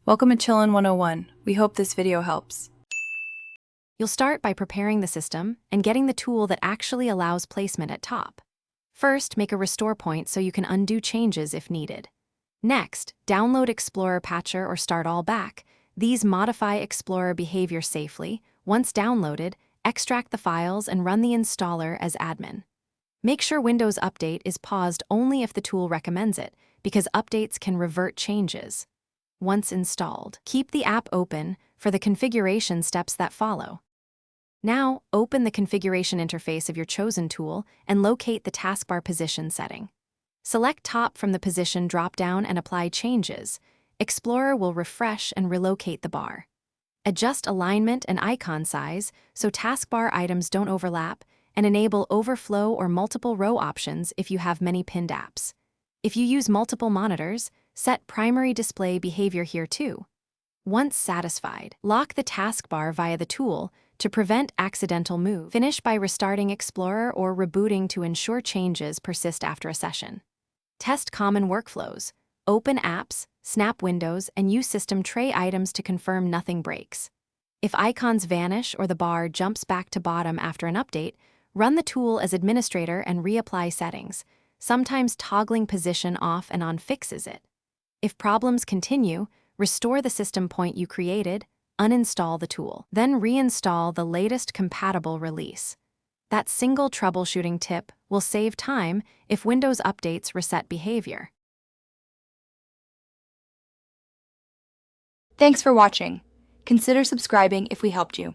Welcome to Chillin' 101. We hope this video helps. You'll start by preparing the system and getting the tool that actually allows placement at top. First, make a restore point so you can undo changes if needed. Next, download Explorer Patcher or Start All Back. These modify Explorer behavior safely. Once downloaded, extract the files and run the installer as admin. Make sure Windows Update is paused only if the tool recommends it, because updates can revert changes. Once installed, keep the app open for the configuration steps that follow. Now, open the configuration interface of your chosen tool and locate the taskbar position setting. Select Top from the Position drop-down and apply changes. Explorer will refresh and relocate the bar. Adjust alignment and icon size so taskbar items don't overlap, and enable overflow or multiple row options if you have many pinned apps. If you use multiple monitors, set primary display behavior here too. Once satisfied, lock the taskbar via the tool to prevent accidental move. Finish by restarting Explorer or rebooting to ensure changes persist after a session. Test common workflows. Open apps, snap windows, and use system tray items to confirm nothing breaks. If icons vanish or the bar jumps back to bottom after an update, run the tool as administrator and reapply settings. Sometimes toggling position off and on fixes it. If problems continue, restore the system point you created, uninstall the tool, then reinstall the latest compatible release. That single troubleshooting tip will save time if Windows updates reset behavior. Thanks for watching. Consider subscribing if we helped you.